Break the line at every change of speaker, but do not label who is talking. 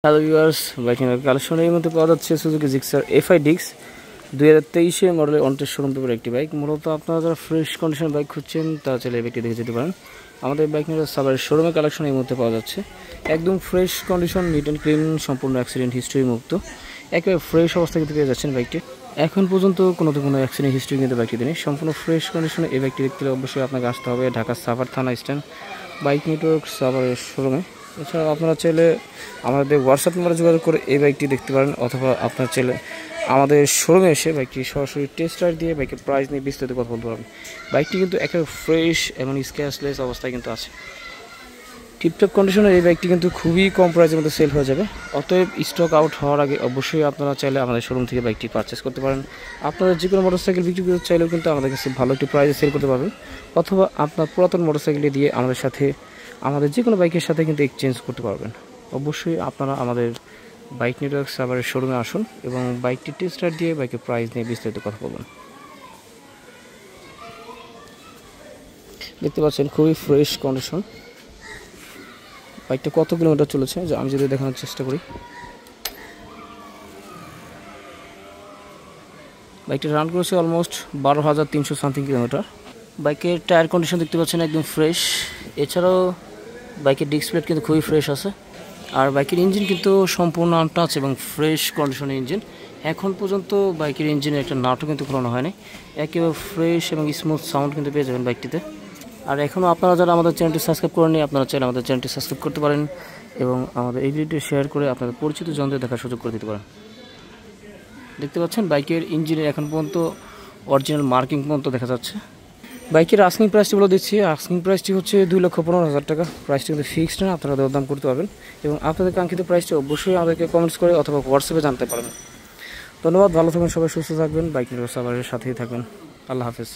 Hello viewers, biking collection এর মধ্যে পাওয়া যাচ্ছে সুজুকি জিক্সার এফআই ডিক্স 2023 মডেলের অনটেস্ট শোরুম থেকে একটি বাইক। মূলত আপনারা যারা ফ্রেশ কন্ডিশন বাইক খুঁজছেন তারা চাইলে এই বাইকটি দেখে যেতে পারেন। আমাদের বাইকিং সাভারের শোরুমে কালেকশন এই মধ্যে পাওয়া যাচ্ছে একদম fresh condition, neat and clean, সম্পূর্ণ অ্যাক্সিডেন্ট হিস্ট্রি মুক্ত, একেবারে ফ্রেশ অবস্থা কিন্তু পেয়ে যাচ্ছেন বাইকটি। এখন পর্যন্ত কোনো অ্যাক্সিডেন্ট হিস্ট্রি কিন্তু বাইকটি নেই, সম্পূর্ণ ফ্রেশ কন্ডিশনে এই বাইকটি দেখতে হলে অবশ্যই আপনাকে আসতে হবে ঢাকা সাভার থানা স্ট্যান্ড বাইক নেটওয়ার্ক সাভারের শোরুমে। এছাড়াও আপনারা চাইলে আমাদের হোয়াটসঅ্যাপ নাম্বারে যোগাযোগ করে এই বাইকটি দেখতে পারেন, অথবা আপনারা চাইলে আমাদের শোরুমে এসে বাইকটি সরাসরি টেস্ট রাইড দিয়ে বাইকের প্রাইস নিয়ে বিস্তারিত কথা বলতে পারবেন। বাইকটি কিন্তু একেবারে ফ্রেশ এবং স্ক্র্যাচলেস অবস্থায় কিন্তু আছে, টিপটপ কন্ডিশনের এই বাইকটি কিন্তু খুবই কম প্রাইসের মধ্যে সেল হয়ে যাবে। অতএব স্টক আউট হওয়ার আগে অবশ্যই আপনারা চাইলে আমাদের শোরুম থেকে বাইকটি পারচেস করতে পারেন। আপনারা যে কোনো মোটরসাইকেল বিক্রি করতে চাইলেও কিন্তু আমাদের কাছে ভালো একটি প্রাইসে সেল করতে পারবেন, অথবা আপনার পুরাতন মোটরসাইকেলটি দিয়ে আমাদের যে কোনো বাইকের সাথে কিন্তু এক্সচেঞ্জ করতে পারবেন। অবশ্যই আপনারা আমাদের বাইক নেটওয়ার্ক সাভারের শোরুমে আসুন এবং বাইকটি টেস্ট রাইড দিয়ে বাইকের প্রাইস নিয়ে বিস্তারিত কথা বলুন। দেখতে পাচ্ছেন খুবই ফ্রেশ কন্ডিশন। বাইকটা কত কিলোমিটার চলেছে আমি যদি দেখানোর চেষ্টা করি, বাইকটা রান করেছে অলমোস্ট 12,300 সামথিং কিলোমিটার। বাইকের টায়ার কন্ডিশন দেখতে পাচ্ছেন একদম ফ্রেশ। এছাড়াও বাইকের ডিস্ক প্লেট কিন্তু খুবই ফ্রেশ আছে, আর বাইকের ইঞ্জিন কিন্তু সম্পূর্ণ আনটাচ এবং ফ্রেশ কন্ডিশনের ইঞ্জিন। এখন পর্যন্ত বাইকের ইঞ্জিনের একটা নাটও কিন্তু খোলানো হয়নি, একেবারে ফ্রেশ এবং স্মুথ সাউন্ড কিন্তু পেয়ে যাবেন বাইকটিতে। আর এখনও আপনারা যারা আমাদের চ্যানেলটি সাবস্ক্রাইব করেননি, আপনারা চাইলে আমাদের চ্যানেলটি সাবস্ক্রাইব করতে পারেন এবং আমাদের এই ভিডিওটি শেয়ার করে আপনাদের পরিচিত জনদের দেখার সুযোগ করে দিতে পারেন। দেখতে পাচ্ছেন বাইকের ইঞ্জিনের এখন পর্যন্ত অরিজিনাল মার্কিং পর্যন্ত দেখা যাচ্ছে। বাইকের আস্কিং প্রাইসটি বলে দিচ্ছি, আস্কিং প্রাইসটি হচ্ছে 2,15,000 টাকা। প্রাইসটি কিন্তু ফিক্সড না, আপনারা দরদাম করতে পারবেন এবং আপনাদের কাঙ্ক্ষিত প্রাইসটি অবশ্যই আমাদেরকে কমেন্টস করে অথবা হোয়াটসঅ্যাপে জানতে পারবেন। ধন্যবাদ, ভালো থাকবেন সবাই, সুস্থ থাকবেন, বাইক নেটওয়ার্ক সাভারের সাথেই থাকবেন। আল্লাহ হাফেজ।